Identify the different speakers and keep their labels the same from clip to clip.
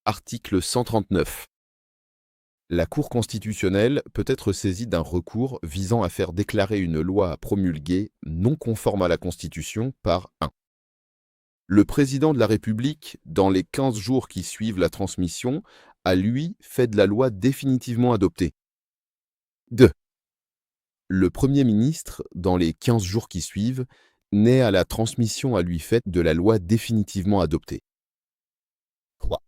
Speaker 1: Article 139. La Cour constitutionnelle peut être saisie d'un recours visant à faire déclarer une loi à promulguer non conforme à la Constitution par 1. Le président de la République, dans les 15 jours qui suivent la transmission, a lui fait de la loi définitivement adoptée. 2. Le Premier ministre, dans les 15 jours qui suivent, naît à la transmission à lui faite de la loi définitivement adoptée. 3.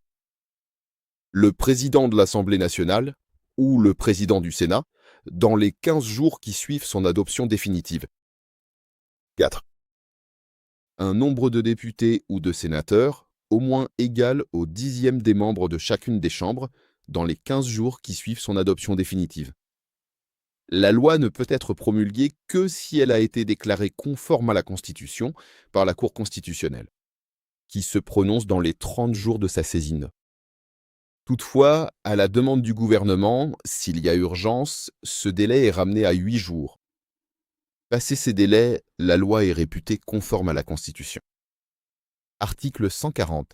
Speaker 1: Le président de l'Assemblée nationale ou le président du Sénat, dans les 15 jours qui suivent son adoption définitive. 4. Un nombre de députés ou de sénateurs au moins égal au 10e des membres de chacune des chambres, dans les 15 jours qui suivent son adoption définitive. La loi ne peut être promulguée que si elle a été déclarée conforme à la Constitution par la Cour constitutionnelle, qui se prononce dans les 30 jours de sa saisine. Toutefois, à la demande du gouvernement, s'il y a urgence, ce délai est ramené à 8 jours. Passé ces délais, la loi est réputée conforme à la Constitution. Article 140.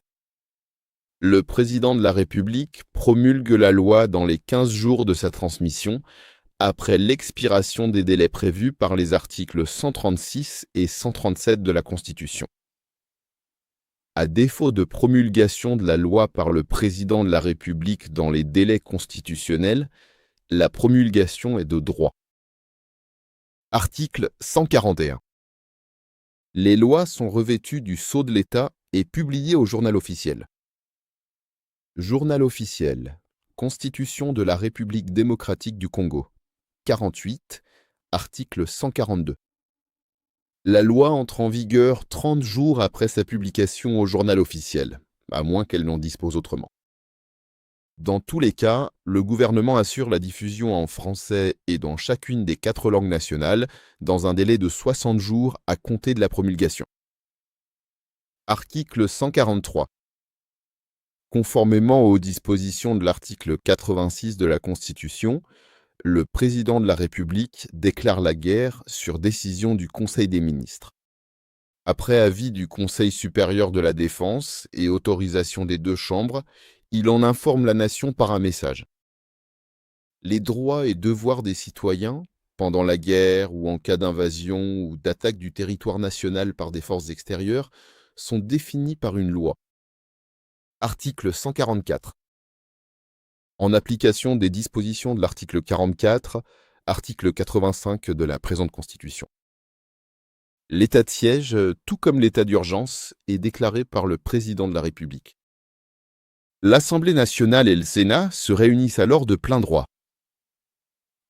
Speaker 1: Le président de la République promulgue la loi dans les 15 jours de sa transmission, après l'expiration des délais prévus par les articles 136 et 137 de la Constitution. À défaut de promulgation de la loi par le président de la République dans les délais constitutionnels, la promulgation est de droit. Article 141. Les lois sont revêtues du sceau de l'État et publiées au Journal officiel. Journal officiel. Constitution de la République démocratique du Congo. 48. Article 142. La loi entre en vigueur 30 jours après sa publication au Journal officiel, à moins qu'elle n'en dispose autrement. Dans tous les cas, le gouvernement assure la diffusion en français et dans chacune des 4 langues nationales dans un délai de 60 jours à compter de la promulgation. Article 143. Conformément aux dispositions de l'article 86 de la Constitution, le président de la République déclare la guerre sur décision du Conseil des ministres. Après avis du Conseil supérieur de la défense et autorisation des 2 chambres, il en informe la nation par un message. Les droits et devoirs des citoyens, pendant la guerre ou en cas d'invasion ou d'attaque du territoire national par des forces extérieures, sont définis par une loi. Article 144. En application des dispositions de l'article 44, article 85 de la présente Constitution. L'état de siège, tout comme l'état d'urgence, est déclaré par le président de la République. L'Assemblée nationale et le Sénat se réunissent alors de plein droit.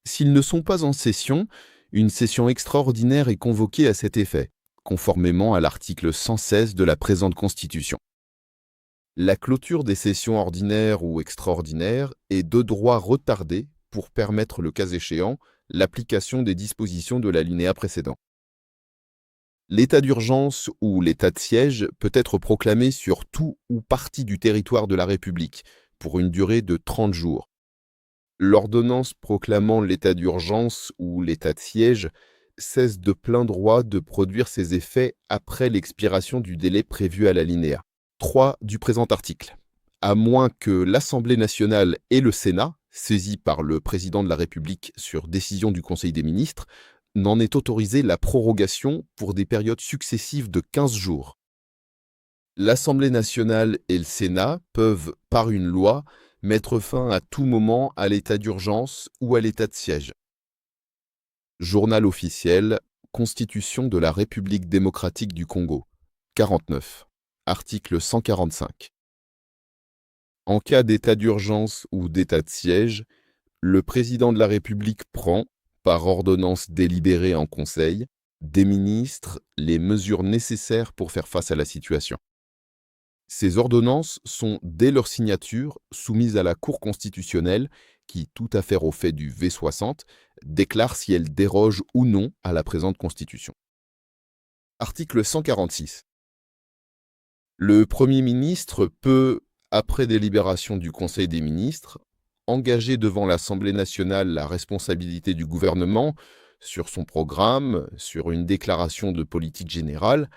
Speaker 1: S'ils ne sont pas en session, une session extraordinaire est convoquée à cet effet, conformément à l'article 116 de la présente Constitution. La clôture des sessions ordinaires ou extraordinaires est de droit retardée pour permettre, le cas échéant, l'application des dispositions de l'alinéa précédent. L'état d'urgence ou l'état de siège peut être proclamé sur tout ou partie du territoire de la République pour une durée de 30 jours. L'ordonnance proclamant l'état d'urgence ou l'état de siège cesse de plein droit de produire ses effets après l'expiration du délai prévu à l'alinéa 3 du présent article, à moins que l'Assemblée nationale et le Sénat, saisis par le président de la République sur décision du Conseil des ministres, n'en aient autorisé la prorogation pour des périodes successives de 15 jours. L'Assemblée nationale et le Sénat peuvent, par une loi, mettre fin à tout moment à l'état d'urgence ou à l'état de siège. Journal officiel, Constitution de la République démocratique du Congo. 49. Article 145. En cas d'état d'urgence ou d'état de siège, le président de la République prend, par ordonnance délibérée en Conseil, des ministres les mesures nécessaires pour faire face à la situation. Ces ordonnances sont, dès leur signature, soumises à la Cour constitutionnelle qui, toute affaire au fait du V60, déclare si elles dérogent ou non à la présente Constitution. Article 146. Le Premier ministre peut, après délibération du Conseil des ministres, engager devant l'Assemblée nationale la responsabilité du gouvernement sur son programme, sur une déclaration de politique générale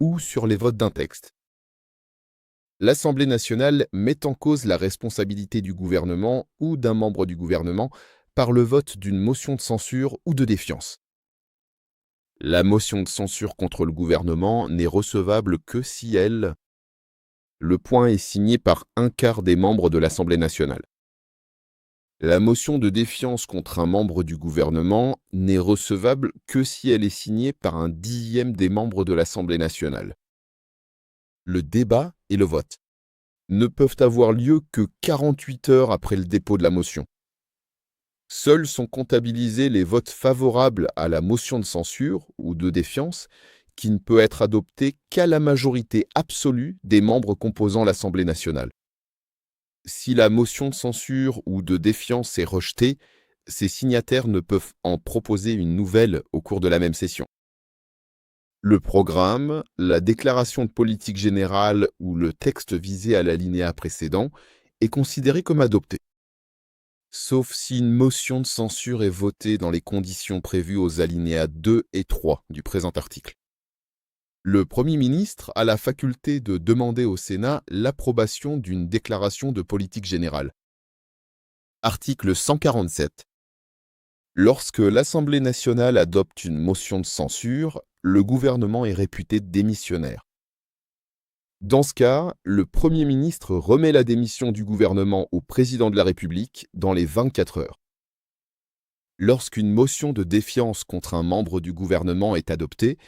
Speaker 1: ou sur les votes d'un texte. L'Assemblée nationale met en cause la responsabilité du gouvernement ou d'un membre du gouvernement par le vote d'une motion de censure ou de défiance. La motion de censure contre le gouvernement n'est recevable que si le point est signé par un quart des membres de l'Assemblée nationale. La motion de défiance contre un membre du gouvernement n'est recevable que si elle est signée par un dixième des membres de l'Assemblée nationale. Le débat et le vote ne peuvent avoir lieu que 48 heures après le dépôt de la motion. Seuls sont comptabilisés les votes favorables à la motion de censure ou de défiance qui ne peut être adoptée qu'à la majorité absolue des membres composant l'Assemblée nationale. Si la motion de censure ou de défiance est rejetée, ses signataires ne peuvent en proposer une nouvelle au cours de la même session. Le programme, la déclaration de politique générale ou le texte visé à l'alinéa précédent est considéré comme adopté, sauf si une motion de censure est votée dans les conditions prévues aux alinéas 2 et 3 du présent article. Le Premier ministre a la faculté de demander au Sénat l'approbation d'une déclaration de politique générale. Article 147. Lorsque l'Assemblée nationale adopte une motion de censure, le gouvernement est réputé démissionnaire. Dans ce cas, le Premier ministre remet la démission du gouvernement au président de la République dans les 24 heures. Lorsqu'une motion de défiance contre un membre du gouvernement est adoptée,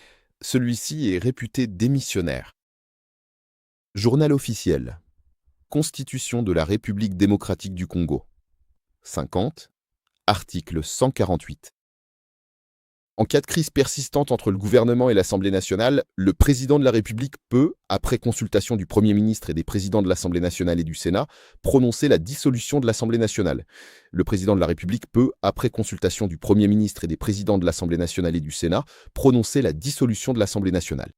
Speaker 1: celui-ci est réputé démissionnaire. Journal officiel. Constitution de la République démocratique du Congo. 50. Article 148. En cas de crise persistante entre le gouvernement et l'Assemblée nationale, le président de la République peut, après consultation du Premier ministre et des présidents de l'Assemblée nationale et du Sénat, prononcer la dissolution de l'Assemblée nationale. Le président de la République peut, après consultation du Premier ministre et des présidents de l'Assemblée nationale et du Sénat, prononcer la dissolution de l'Assemblée nationale.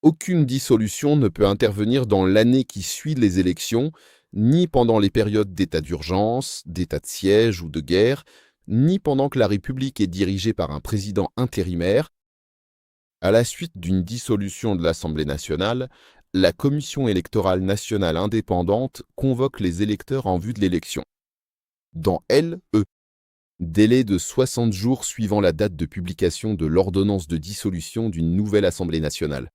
Speaker 1: Aucune dissolution ne peut intervenir dans l'année qui suit les élections, ni pendant les périodes d'état d'urgence, d'état de siège ou de guerre, ni pendant que la République est dirigée par un président intérimaire. À la suite d'une dissolution de l'Assemblée nationale, la Commission électorale nationale indépendante convoque les électeurs en vue de l'élection. Dans LE, délai de 60 jours suivant la date de publication de l'ordonnance de dissolution d'une nouvelle Assemblée nationale.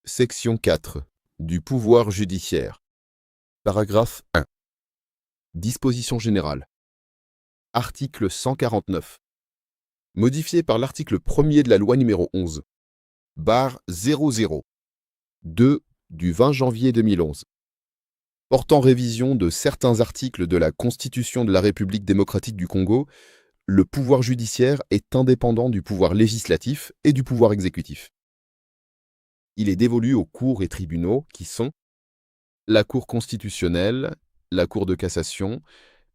Speaker 1: Section 4. Du pouvoir judiciaire. Paragraphe 1. Disposition générale. Article 149. Modifié par l'article 1er de la loi numéro 11, barre 00, 2 du 20 janvier 2011, portant révision de certains articles de la Constitution de la République démocratique du Congo, le pouvoir judiciaire est indépendant du pouvoir législatif et du pouvoir exécutif. Il est dévolu aux cours et tribunaux qui sont la Cour constitutionnelle, la Cour de cassation,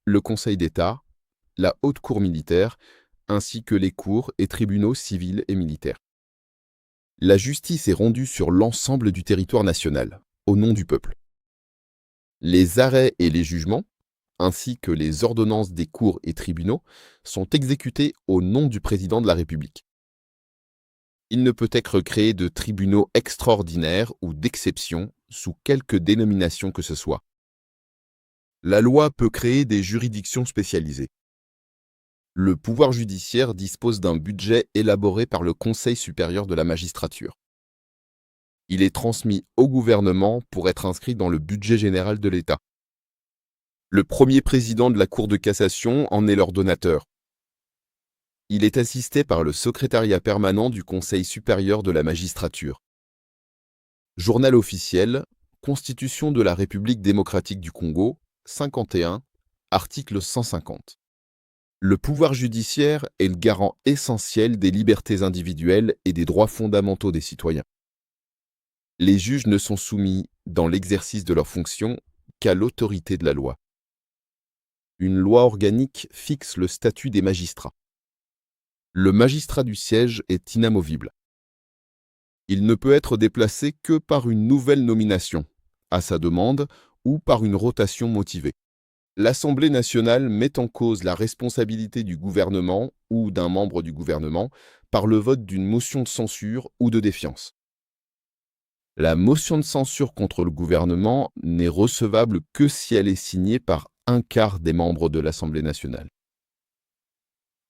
Speaker 1: le Conseil d'État, la Haute Cour militaire, ainsi que les cours et tribunaux civils et militaires. La justice est rendue sur l'ensemble du territoire national, au nom du peuple. Les arrêts et les jugements, ainsi que les ordonnances des cours et tribunaux, sont exécutés au nom du président de la République. Il ne peut être créé de tribunaux extraordinaires ou d'exception sous quelque dénomination que ce soit. La loi peut créer des juridictions spécialisées. Le pouvoir judiciaire dispose d'un budget élaboré par le Conseil supérieur de la magistrature. Il est transmis au gouvernement pour être inscrit dans le budget général de l'État. Le premier président de la Cour de cassation en est l'ordonnateur. Il est assisté par le secrétariat permanent du Conseil supérieur de la magistrature. Journal officiel, Constitution de la République démocratique du Congo, 51, article 150. Le pouvoir judiciaire est le garant essentiel des libertés individuelles et des droits fondamentaux des citoyens. Les juges ne sont soumis, dans l'exercice de leurs fonctions, qu'à l'autorité de la loi. Une loi organique fixe le statut des magistrats. Le magistrat du siège est inamovible. Il ne peut être déplacé que par une nouvelle nomination, à sa demande ou par une rotation motivée. L'Assemblée nationale met en cause la responsabilité du gouvernement ou d'un membre du gouvernement par le vote d'une motion de censure ou de défiance. La motion de censure contre le gouvernement n'est recevable que si elle est signée par un quart des membres de l'Assemblée nationale.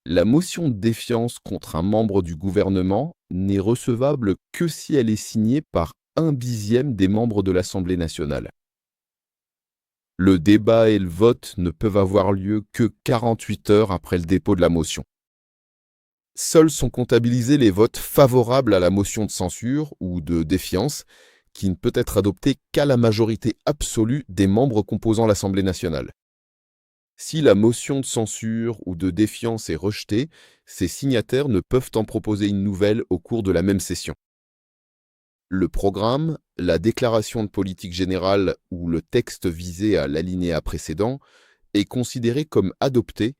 Speaker 1: La motion de défiance contre un membre du gouvernement n'est recevable que si elle est signée par un dixième des membres de l'Assemblée nationale. Le débat et le vote ne peuvent avoir lieu que 48 heures après le dépôt de la motion. Seuls sont comptabilisés les votes favorables à la motion de censure ou de défiance, qui ne peut être adoptée qu'à la majorité absolue des membres composant l'Assemblée nationale. Si la motion de censure ou de défiance est rejetée, ses signataires ne peuvent en proposer une nouvelle au cours de la même session. Le programme, la déclaration de politique générale ou le texte visé à l'alinéa précédent est considéré comme adopté,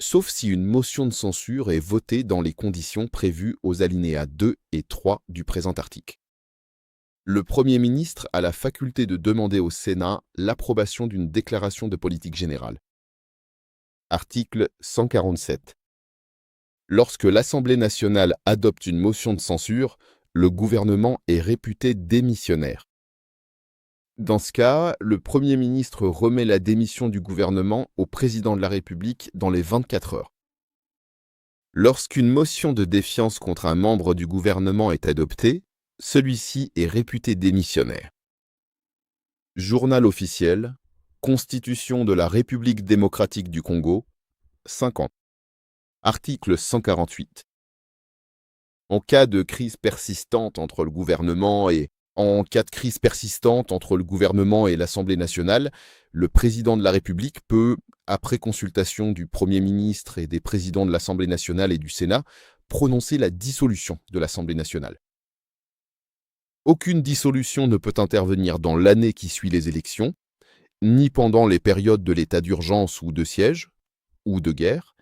Speaker 1: sauf si une motion de censure est votée dans les conditions prévues aux alinéas 2 et 3 du présent article. Le Premier ministre a la faculté de demander au Sénat l'approbation d'une déclaration de politique générale. Article 147. Lorsque l'Assemblée nationale adopte une motion de censure, le gouvernement est réputé démissionnaire. Dans ce cas, le Premier ministre remet la démission du gouvernement au président de la République dans les 24 heures. Lorsqu'une motion de défiance contre un membre du gouvernement est adoptée, celui-ci est réputé démissionnaire. Journal officiel, Constitution de la République démocratique du Congo, 5 ans. Article 148. En cas de crise persistante entre le gouvernement et l'Assemblée nationale, le président de la République peut, après consultation du Premier ministre et des présidents de l'Assemblée nationale et du Sénat, prononcer la dissolution de l'Assemblée nationale. Aucune dissolution ne peut intervenir dans l'année qui suit les élections, ni pendant les périodes de l'état d'urgence ou de siège, ou de guerre,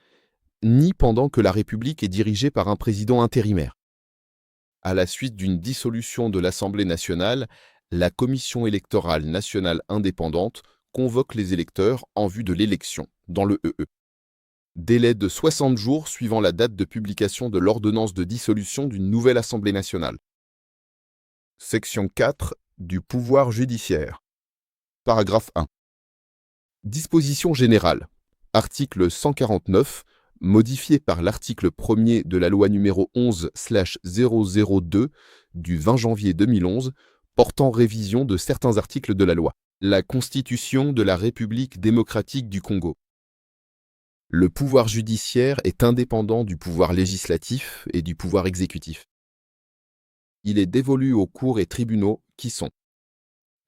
Speaker 1: ni pendant que la République est dirigée par un président intérimaire. À la suite d'une dissolution de l'Assemblée nationale, la Commission électorale nationale indépendante convoque les électeurs en vue de l'élection, dans le EE. Délai de 60 jours suivant la date de publication de l'ordonnance de dissolution d'une nouvelle Assemblée nationale. Section 4 du pouvoir judiciaire. Paragraphe 1. Disposition générale. Article 149, modifié par l'article 1er de la loi numéro 11/002 du 20 janvier 2011, portant révision de certains articles de la loi. La Constitution de la République démocratique du Congo. Le pouvoir judiciaire est indépendant du pouvoir législatif et du pouvoir exécutif. Il est dévolu aux cours et tribunaux qui sont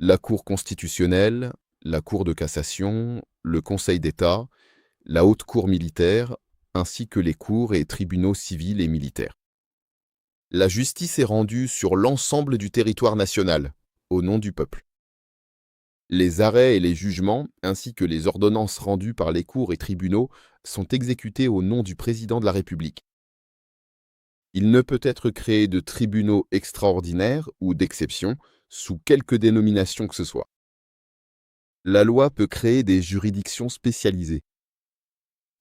Speaker 1: la Cour constitutionnelle, la Cour de cassation, le Conseil d'État, la Haute Cour militaire, ainsi que les cours et tribunaux civils et militaires. La justice est rendue sur l'ensemble du territoire national, au nom du peuple. Les arrêts et les jugements, ainsi que les ordonnances rendues par les cours et tribunaux, sont exécutés au nom du président de la République. Il ne peut être créé de tribunaux extraordinaires ou d'exception, sous quelque dénomination que ce soit. La loi peut créer des juridictions spécialisées.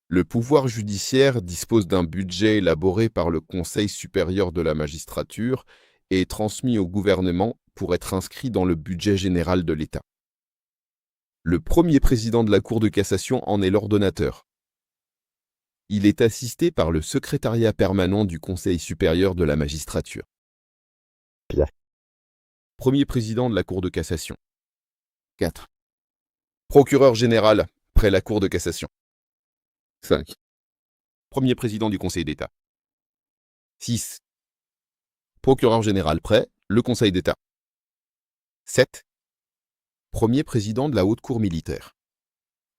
Speaker 1: Le pouvoir judiciaire dispose d'un budget élaboré par le Conseil supérieur de la magistrature et transmis au gouvernement pour être inscrit dans le budget général de l'État. Le premier président de la Cour de cassation en est l'ordonnateur. Il est assisté par le secrétariat permanent du Conseil supérieur de la magistrature. Premier président de la Cour de cassation. 4. Procureur général près la Cour de cassation. 5. Premier président du Conseil d'État. 6. Procureur général près le Conseil d'État. 7. Premier président de la Haute Cour militaire.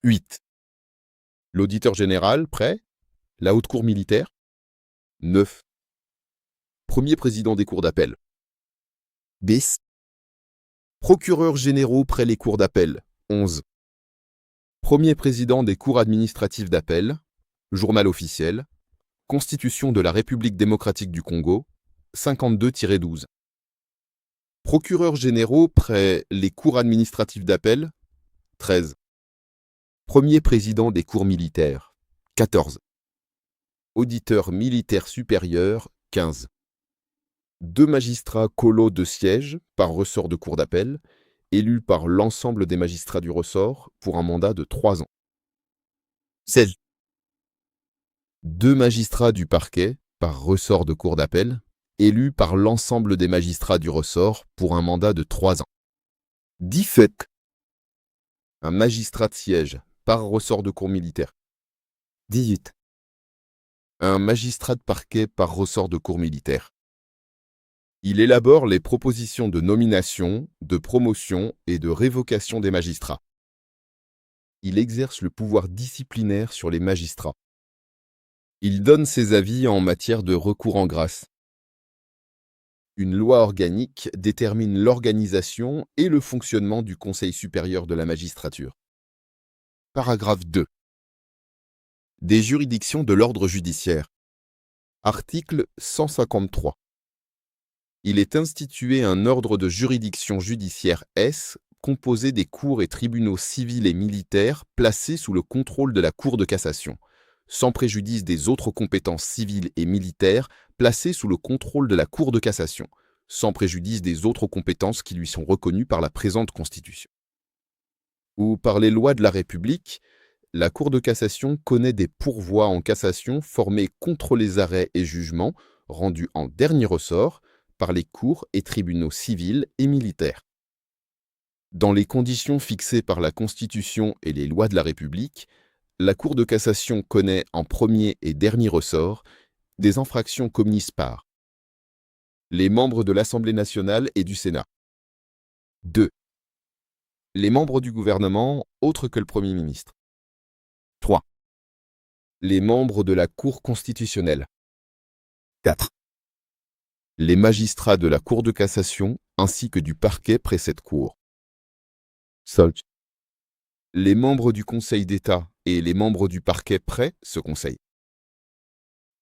Speaker 1: 8. L'auditeur général près la Haute Cour militaire. 9. Premier président des cours d'appel. 10. Procureurs généraux près les cours d'appel. 11. Premier président des cours administratives d'appel. Journal officiel. Constitution de la République démocratique du Congo. 52-12. Procureurs généraux près les cours administratives d'appel. 13. Premier président des cours militaires. 14. Auditeur militaire supérieur. 15. 2 magistrats colos de siège par ressort de cour d'appel, élus par l'ensemble des magistrats du ressort pour un mandat de 3 ans.
Speaker 2: 16,
Speaker 1: 2 magistrats du parquet par ressort de cour d'appel, élus par l'ensemble des magistrats du ressort pour un mandat de 3 ans.
Speaker 2: 17,
Speaker 1: Un magistrat de siège par ressort de cour militaire.
Speaker 2: 18,
Speaker 1: Un magistrat de parquet par ressort de cour militaire. Il élabore les propositions de nomination, de promotion et de révocation des magistrats. Il exerce le pouvoir disciplinaire sur les magistrats. Il donne ses avis en matière de recours en grâce. Une loi organique détermine l'organisation et le fonctionnement du Conseil supérieur de la magistrature. Paragraphe 2. Des juridictions de l'ordre judiciaire. Article 153. Il est institué un ordre de juridiction judiciaire S composé des cours et tribunaux civils et militaires placés sous le contrôle de la Cour de cassation, sans préjudice des autres compétences civiles et militaires placées sous le contrôle de la Cour de cassation, sans préjudice des autres compétences qui lui sont reconnues par la présente Constitution. Ou par les lois de la République, la Cour de cassation connaît des pourvois en cassation formés contre les arrêts et jugements rendus en dernier ressort par les cours et tribunaux civils et militaires. Dans les conditions fixées par la Constitution et les lois de la République, la Cour de cassation connaît en premier et dernier ressort des infractions commises par les membres de l'Assemblée nationale et du Sénat. 2. Les membres du gouvernement autres que le Premier ministre. 3. Les membres de la Cour constitutionnelle.
Speaker 2: 4,
Speaker 1: Les magistrats de la Cour de cassation ainsi que du parquet près cette cour.
Speaker 2: 5,
Speaker 1: Les membres du Conseil d'État et les membres du parquet près ce conseil.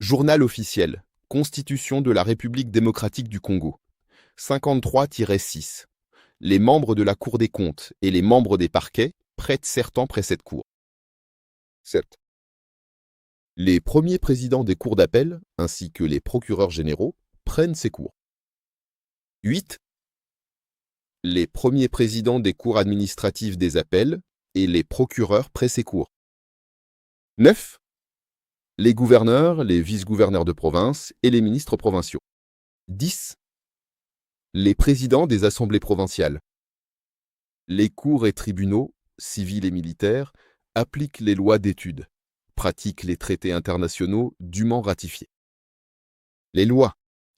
Speaker 1: Journal officiel. Constitution de la République démocratique du Congo. 53-6. Les membres de la Cour des comptes et les membres des parquets prêtent serment près cette cour. 7. Les premiers présidents des cours d'appel, ainsi que les procureurs généraux, prennent ces cours. 8. Les premiers présidents des cours administratives des appels et les procureurs près ces cours. 9. Les gouverneurs, les vice-gouverneurs de province et les ministres provinciaux. 10. Les présidents des assemblées provinciales. Les cours et tribunaux, civils et militaires, appliquent les lois d'études, pratiquent les traités internationaux dûment ratifiés. Les lois,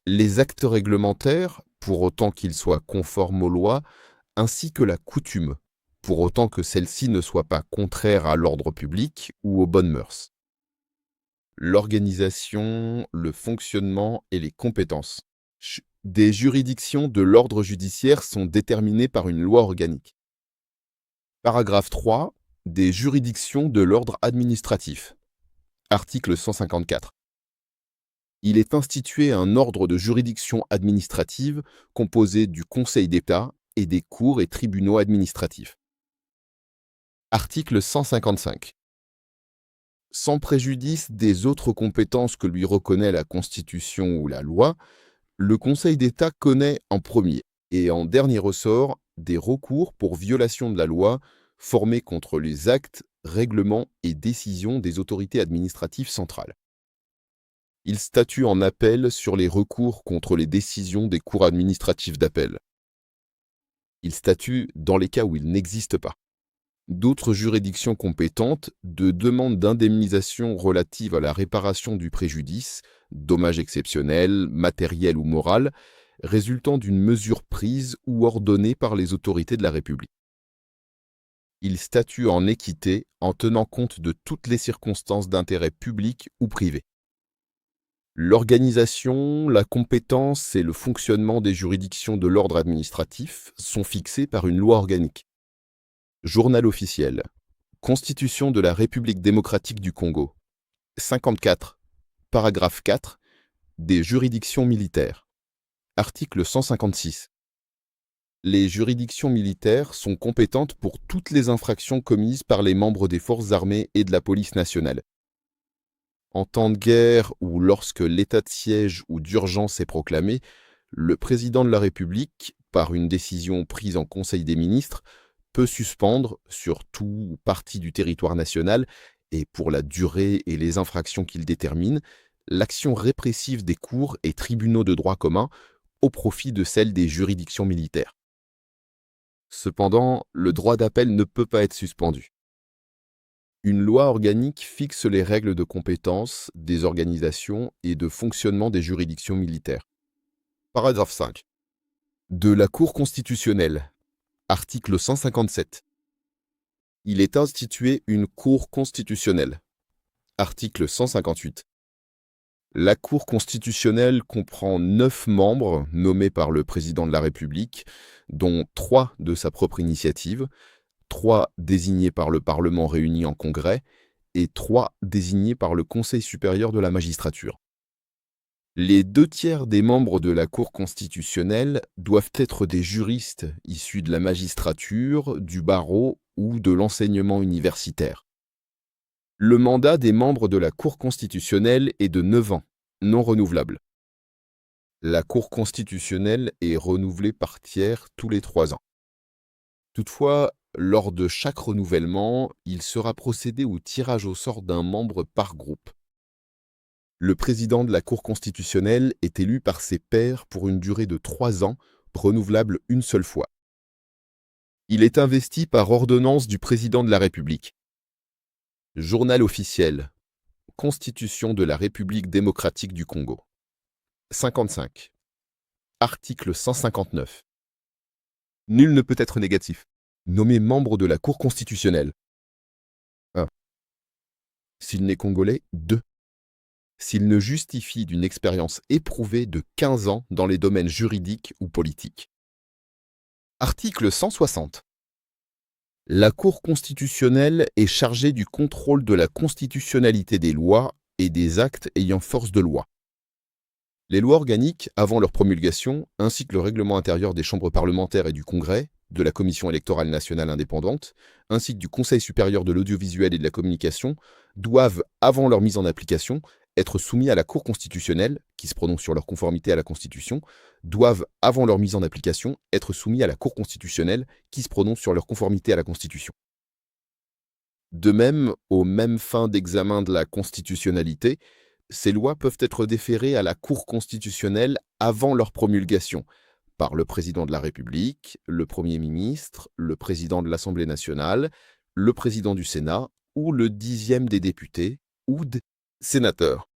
Speaker 1: les actes réglementaires, pour autant qu'ils soient conformes aux lois, ainsi que la coutume, pour autant que celle-ci ne soit pas contraire à l'ordre public ou aux bonnes mœurs. L'organisation, le fonctionnement et les compétences des juridictions de l'ordre judiciaire sont déterminées par une loi organique. Paragraphe 3. Des juridictions de l'ordre administratif. Article 154. Il est institué un ordre de juridiction administrative composé du Conseil d'État et des cours et tribunaux administratifs. Article 155. Sans préjudice des autres compétences que lui reconnaît la Constitution ou la loi, le Conseil d'État connaît en premier et en dernier ressort des recours pour violation de la loi formés contre les actes, règlements et décisions des autorités administratives centrales. Il statue en appel sur les recours contre les décisions des cours administratives d'appel. Il statue dans les cas où il n'existe pas. D'autres juridictions compétentes de demande d'indemnisation relative à la réparation du préjudice, dommages exceptionnels, matériels ou moral, résultant d'une mesure prise ou ordonnée par les autorités de la République. Il statue en équité en tenant compte de toutes les circonstances d'intérêt public ou privé. L'organisation, la compétence et le fonctionnement des juridictions de l'ordre administratif sont fixés par une loi organique. Journal officiel. Constitution de la République démocratique du Congo. 54. Paragraphe 4. Des juridictions militaires. Article 156. Les juridictions militaires sont compétentes pour toutes les infractions commises par les membres des forces armées et de la police nationale. En temps de guerre ou lorsque l'état de siège ou d'urgence est proclamé, le président de la République, par une décision prise en Conseil des ministres, peut suspendre sur tout ou partie du territoire national, et pour la durée et les infractions qu'il détermine, l'action répressive des cours et tribunaux de droit commun au profit de celle des juridictions militaires. Cependant, le droit d'appel ne peut pas être suspendu. Une loi organique fixe les règles de compétence, des organisations et de fonctionnement des juridictions militaires. Paragraphe 5. De la Cour constitutionnelle. Article 157. Il est institué une Cour constitutionnelle. Article 158. La Cour constitutionnelle comprend 9 membres nommés par le président de la République, dont 3 de sa propre initiative, 3 désignés par le Parlement réuni en congrès et 3 désignés par le Conseil supérieur de la magistrature. Les 2/3 des membres de la Cour constitutionnelle doivent être des juristes issus de la magistrature, du barreau ou de l'enseignement universitaire. Le mandat des membres de la Cour constitutionnelle est de 9 ans, non renouvelable. La Cour constitutionnelle est renouvelée par tiers tous les 3 ans. Toutefois, lors de chaque renouvellement, il sera procédé au tirage au sort d'un membre par groupe. Le président de la Cour constitutionnelle est élu par ses pairs pour une durée de 3 ans, renouvelable une seule fois. Il est investi par ordonnance du président de la République. Journal officiel. Constitution de la République démocratique du Congo. 55. Article 159. Nul ne peut être négatif. Nommé membre de la Cour constitutionnelle. 1. S'il n'est congolais, 2. S'il ne justifie d'une expérience éprouvée de 15 ans dans les domaines juridiques ou politiques. Article 160. La Cour constitutionnelle est chargée du contrôle de la constitutionnalité des lois et des actes ayant force de loi. Les lois organiques, avant leur promulgation, ainsi que le règlement intérieur des chambres parlementaires et du Congrès, de la Commission électorale nationale indépendante, ainsi que du Conseil supérieur de l'audiovisuel et de la communication, doivent, avant leur mise en application, être soumis à la Cour constitutionnelle, qui se prononce sur leur conformité à la Constitution, doivent, avant leur mise en application, être soumis à la Cour constitutionnelle, qui se prononce sur leur conformité à la Constitution. De même, aux mêmes fins d'examen de la constitutionnalité, ces lois peuvent être déférées à la Cour constitutionnelle avant leur promulgation, par le président de la République, le Premier ministre, le président de l'Assemblée nationale, le président du Sénat ou le 10e des députés ou des sénateurs.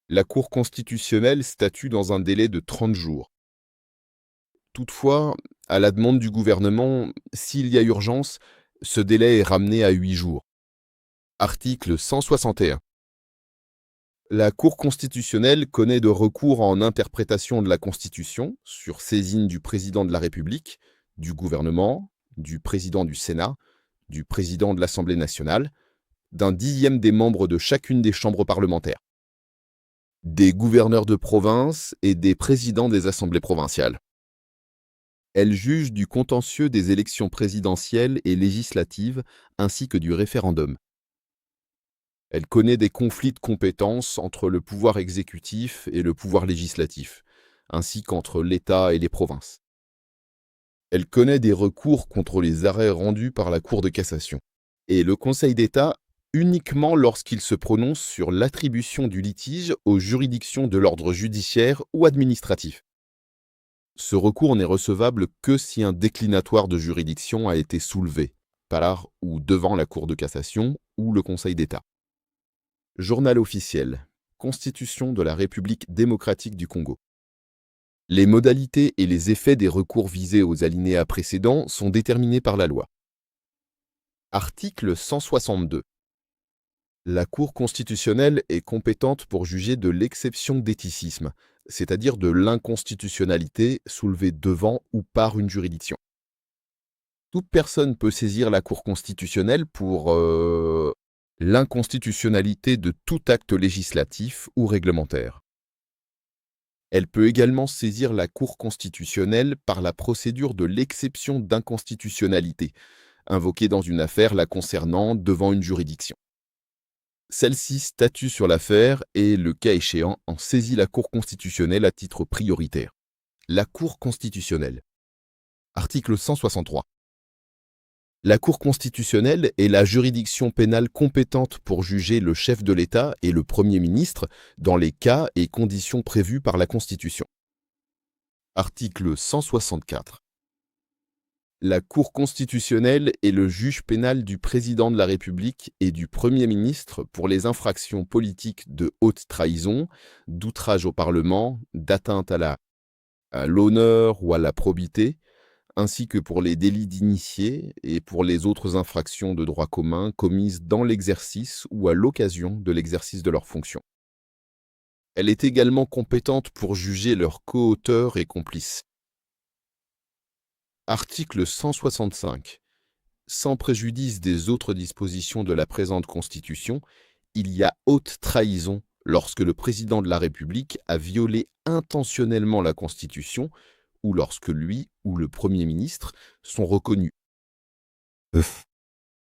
Speaker 1: La Cour constitutionnelle statue dans un délai de 30 jours. Toutefois, à la demande du gouvernement, s'il y a urgence, ce délai est ramené à 8 jours. Article 161. La Cour constitutionnelle connaît de recours en interprétation de la Constitution sur saisine du président de la République, du gouvernement, du président du Sénat, du président de l'Assemblée nationale, d'un 10e des membres de chacune des chambres parlementaires, des gouverneurs de province et des présidents des assemblées provinciales. Elle juge du contentieux des élections présidentielles et législatives ainsi que du référendum. Elle connaît des conflits de compétences entre le pouvoir exécutif et le pouvoir législatif, ainsi qu'entre l'État et les provinces. Elle connaît des recours contre les arrêts rendus par la Cour de cassation, et le Conseil d'État uniquement lorsqu'il se prononce sur l'attribution du litige aux juridictions de l'ordre judiciaire ou administratif. Ce recours n'est recevable que si un déclinatoire de juridiction a été soulevé, par ou devant la Cour de cassation ou le Conseil d'État. Journal officiel. Constitution de la République démocratique du Congo. Les modalités et les effets des recours visés aux alinéas précédents sont déterminés par la loi. Article 162. La Cour constitutionnelle est compétente pour juger de l'exception d'éthicisme, c'est-à-dire de l'inconstitutionnalité soulevée devant ou par une juridiction. Toute personne peut saisir la Cour constitutionnelle pour l'inconstitutionnalité de tout acte législatif ou réglementaire. Elle peut également saisir la Cour constitutionnelle par la procédure de l'exception d'inconstitutionnalité, invoquée dans une affaire la concernant devant une juridiction. Celle-ci statue sur l'affaire et, le cas échéant, en saisit la Cour constitutionnelle à titre prioritaire. La Cour constitutionnelle. Article 163. La Cour constitutionnelle est la juridiction pénale compétente pour juger le chef de l'État et le Premier ministre dans les cas et conditions prévus par la Constitution. Article 164. La Cour constitutionnelle est le juge pénal du président de la République et du Premier ministre pour les infractions politiques de haute trahison, d'outrage au Parlement, d'atteinte à l'honneur ou à la probité, ainsi que pour les délits d'initiés et pour les autres infractions de droit commun commises dans l'exercice ou à l'occasion de l'exercice de leurs fonctions. Elle est également compétente pour juger leurs co-auteurs et complices. Article 165. Sans préjudice des autres dispositions de la présente Constitution, il y a haute trahison lorsque le président de la République a violé intentionnellement la Constitution ou lorsque lui ou le Premier ministre sont reconnus
Speaker 2: F.